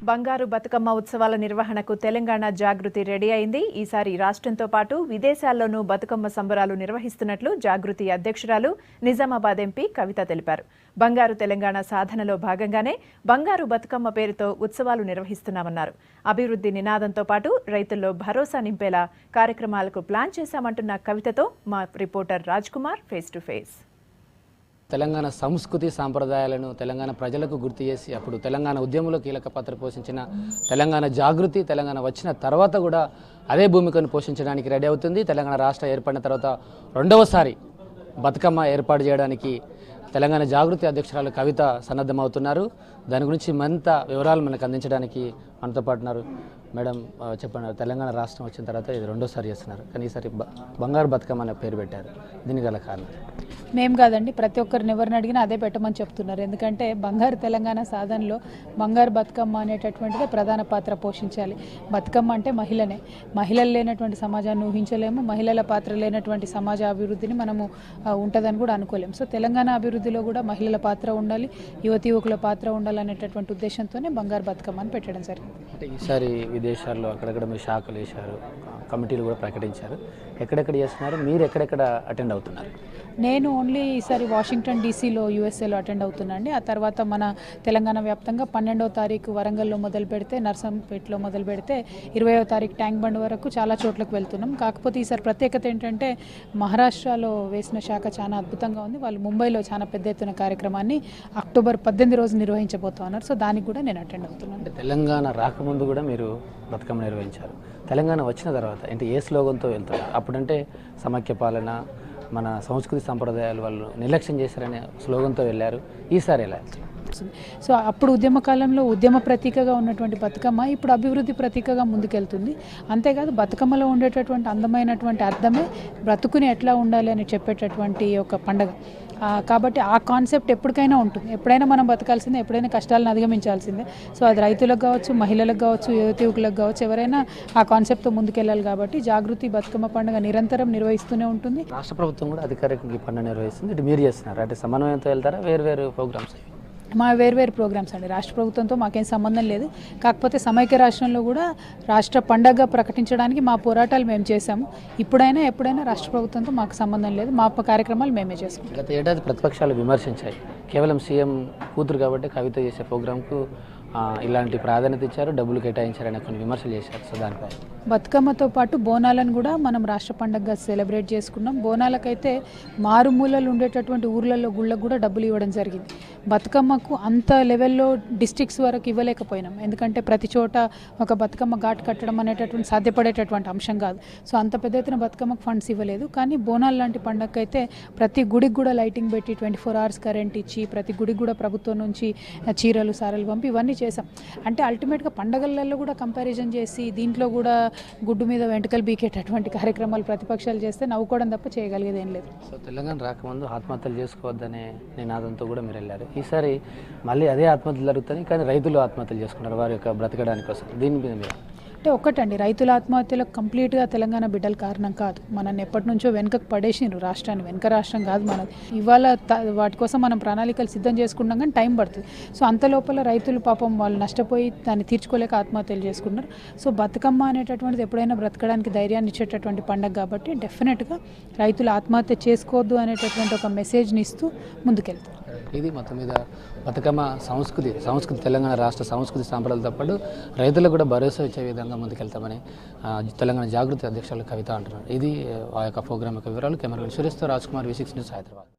బంగారు బతుకమ్మ ఉత్సవాల నిర్వహణకు తెలంగాణ జాగృతి రెడీ అయింది. ఈసారి రాష్ట్రంతో పాటు విదేశాల్లోనూ బతుకమ్మ సంబరాలు నిర్వహిస్తున్నట్లు జాగృతి అధ్యక్షురాలు నిజామాబాద్ ఎంపీ కవిత తెలిపారు. బంగారు తెలంగాణ సాధనలో భాగంగానే బంగారు బతుకమ్మ పేరుతో ఉత్సవాలు నిర్వహిస్తున్నామన్నారు. అభివృద్ధి నినాదంతో పాటు రైతుల్లో భరోసా నింపేలా కార్యక్రమాలకు ప్లాన్ చేశామంటున్న కవితతో మా reporter Raj Kumar face to face. Telangana సంస్కృతి సాంప్రదాయాలను తెలంగాణ ప్రజలకు గుర్తు చేసి అప్పుడు తెలంగాణ ఉద్యమంలో కీలక పాత్ర పోషించిన తెలంగాణ జాగృతి తెలంగాణ వచ్చిన తర్వాత కూడా అదే భూమికను పోషించడానికి రెడీ అవుతుంది. తెలంగాణ రాష్ట్రం ఏర్పడిన తర్వాత రెండవసారి బతుకమ్మ ఏర్పాటు చేయడానికి తెలంగాణ జాగృతి అధ్యక్షురాలు కవిత సన్నద్ధమవుతున్నారు. దాని గురించి మరింత వివరాలు మనకు అందించడానికి మనతో పాటు ఉన్నారు. మేడం చెప్పండి, తెలంగాణ రాష్ట్రం వచ్చిన తర్వాత ఇది రెండోసారి చేస్తున్నారు, కానీ ఈసారి బంగారు బతుకమ్మ అనే పేరు పెట్టారు. దీనికి గల కారణం? మేము కాదండి, ప్రతి ఒక్కరిని ఎవరిని అడిగినా అదే పెట్టమని చెప్తున్నారు. ఎందుకంటే బంగారు తెలంగాణ సాధనలో బంగారు బతుకమ్మ అనేటటువంటిదే ప్రధాన పాత్ర పోషించాలి. బతుకమ్మ అంటే మహిళలు లేనటువంటి సమాజాన్ని ఊహించలేము. మహిళల పాత్ర లేనటువంటి సమాజ అభివృద్ధిని మనము ఉంటుందని కూడా అనుకోలేము. సో తెలంగాణ అభివృద్ధిలో కూడా మహిళల పాత్ర ఉండాలి, యువకుల పాత్ర ఉండాలనేటటువంటి ఉద్దేశంతోనే బంగారు బతుకమ్మని పెట్టడం జరిగింది. అంటే ఈసారి విదేశాల్లో అక్కడక్కడ మీరు శాఖలు వేశారు, కమిటీలు కూడా ప్రకటించారు. ఎక్కడెక్కడ చేస్తున్నారు, మీరు ఎక్కడెక్కడ అటెండ్ అవుతున్నారు? నేను ఓన్లీ ఈసారి వాషింగ్టన్ డీసీలో యూఎస్ఏలో అటెండ్ అవుతున్నాండి. ఆ తర్వాత మన తెలంగాణ వ్యాప్తంగా 12వ తారీఖు వరంగల్లో మొదలు పెడితే, నర్సంపేటలో మొదలు పెడితే 20వ తారీఖు ట్యాంక్ బండ్ వరకు చాలా చోట్లకు వెళ్తున్నాం. కాకపోతే ఈసారి ప్రత్యేకత ఏంటంటే మహారాష్ట్రలో వేసిన శాఖ చాలా అద్భుతంగా ఉంది. వాళ్ళు ముంబైలో చాలా పెద్ద ఎత్తున కార్యక్రమాన్ని అక్టోబర్ 18 రోజు నిర్వహించబోతా ఉన్నారు. సో దానికి కూడా నేను అటెండ్ అవుతున్నాను. అంటే తెలంగాణ రాకముందు కూడా మీరు బతుకమ్మ నిర్వహించారు. తెలంగాణ వచ్చిన తర్వాత అంటే ఏ స్లోగన్తో వెళ్తారు? అప్పుడంటే సమైక్య పాలన, మన సంస్కృతి సంప్రదాయాలు వాళ్ళు నిర్లక్ష్యం చేశారనే స్లోగన్తో వెళ్ళారు. ఈసారి ఎలా? సో అప్పుడు ఉద్యమ కాలంలో ఉద్యమ ప్రతీకగా ఉన్నటువంటి బతుకమ్మ ఇప్పుడు అభివృద్ధి ప్రతీకగా ముందుకెళ్తుంది. అంతేకాదు బతుకమ్మలో ఉండేటటువంటి అందమైనటువంటి అర్థమే బ్రతుకుని ఎట్లా ఉండాలి అని చెప్పేటటువంటి ఒక పండగ. కాబట్టి ఆ కాన్సెప్ట్ ఎప్పటికైనా ఉంటుంది. ఎప్పుడైనా మనం బతకాల్సిందే, ఎప్పుడైనా కష్టాలను అధిగమించాల్సిందే. సో అది రైతులకు కావచ్చు, మహిళలకు కావచ్చు, యువకులకు కావచ్చు, ఎవరైనా ఆ కాన్సెప్ట్తో ముందుకెళ్ళాలి. కాబట్టి జాగృతి బతుకమ్మ పండుగ నిరంతరం నిర్వహిస్తూనే ఉంటుంది. రాష్ట్ర ప్రభుత్వం కూడా అధికారికంగా ఈ పండుగ నిర్వహిస్తుంది. ఇటు మీరు చేస్తున్నారు అంటే సమన్వయంతో వెళ్తారా, వేరు ప్రోగ్రామ్స్? మా వేర్వేరు ప్రోగ్రామ్స్ అండి. రాష్ట్ర ప్రభుత్వంతో మాకేం సంబంధం లేదు. కాకపోతే సమైక్య రాష్ట్రంలో కూడా రాష్ట్ర పండగ ప్రకటించడానికి మా పోరాటాలు మేము చేశాము. ఇప్పుడైనా ఎప్పుడైనా రాష్ట్ర ప్రభుత్వంతో మాకు సంబంధం లేదు. మా కార్యక్రమాలు మేమే చేసుకుంటాం. గత ఏడాది ప్రతిపక్షాలు విమర్శించాయి, కేవలం సీఎం కూతురు కాబట్టి కవిత చేసే ప్రోగ్రాంకు ఇలాంటి ప్రాధాన్యత ఇచ్చారు, డబ్బులు కేటాయించారని కొన్ని విమర్శలు చేశారు. సో దానిపై బతుకమ్మతో పాటు బోనాలను కూడా మనం రాష్ట్ర పండుగగా సెలబ్రేట్ చేసుకున్నాం. బోనాలకైతే మారుమూలలు ఉండేటటువంటి ఊర్లలో గుళ్ళకు కూడా డబ్బులు ఇవ్వడం జరిగింది. బతుకమ్మకు అంత లెవెల్లో డిస్ట్రిక్ట్స్ వరకు ఇవ్వలేకపోయినాం. ఎందుకంటే ప్రతి చోట ఒక బతుకమ్మ ఘాట్ కట్టడం అనేటటువంటి సాధ్యపడేటటువంటి అంశం కాదు. సో అంత పెద్ద ఎత్తున బతుకమ్మకు ఫండ్స్ ఇవ్వలేదు. కానీ బోనాలు లాంటి పండగకైతే ప్రతి గుడికి కూడా లైటింగ్ పెట్టి 24 hours కరెంట్ ఇచ్చి, ప్రతి గుడికి కూడా ప్రభుత్వం నుంచి చీరలు సారలు పంపి ఇవన్నీ చేసాం. అంటే అల్టిమేట్గా పండగలలో కూడా కంపారిజన్ చేసి దీంట్లో కూడా గుడ్డు మీద వెంటకలు బీకేటటువంటి కార్యక్రమాలు ప్రతిపక్షాలు చేస్తే నవ్వుకోవడం తప్ప చేయగలిగేది ఏం లేదు. సో తెలంగాణ రాకముందు ఆత్మహత్యలు చేసుకోవద్దనే నినాదంతో కూడా మీరు వెళ్ళారు. ఈసారి మళ్ళీ అదే ఆత్మహత్యలు జరుగుతాయి, కానీ రైతులు ఆత్మహత్యలు చేసుకున్నారు వారి యొక్క బ్రతకడానికి కోసం. దీని మీద మీరు అంటే ఒక్కటండి, రైతుల ఆత్మహత్యలకు కంప్లీట్గా తెలంగాణ బిడ్డలు కారణం కాదు. మనల్ని ఎప్పటి నుంచో వెనుకకు పడేసిండ్రు రాష్ట్రాన్ని. వెనుక రాష్ట్రం కాదు మనది. ఇవాళ వాటి కోసం మనం ప్రణాళికలు సిద్ధం చేసుకున్నాం, కానీ టైం పడుతుంది. సో అంత లోపల రైతులు పాపం వాళ్ళు నష్టపోయి దాన్ని తీర్చుకోలేక ఆత్మహత్యలు చేసుకున్నారు. సో బతుకమ్మ అనేటటువంటిది ఎప్పుడైనా బ్రతకడానికి ధైర్యాన్ని ఇచ్చేటటువంటి పండుగ కాబట్టి డెఫినెట్గా రైతులు ఆత్మహత్య చేసుకోవద్దు అనేటటువంటి ఒక మెసేజ్ని ఇస్తూ ముందుకెళ్తారు. ఇది మొత్తం మీద బతుకమ్మ సంస్కృతి తెలంగాణ రాష్ట్ర సంస్కృతి సాంప్రదాయాలతో పాటు రైతులకు కూడా భరోసా ఇచ్చే విధంగా ముందుకెళ్తామని తెలంగాణ జాగృతి అధ్యక్షులు కవిత అంటున్నారు. ఇది ఆ యొక్క ప్రోగ్రామ్ యొక్క వివరాలు. కెమెరా సురేష్తో రాజ్ కుమార్, V6 న్యూస్, హైదరాబాద్.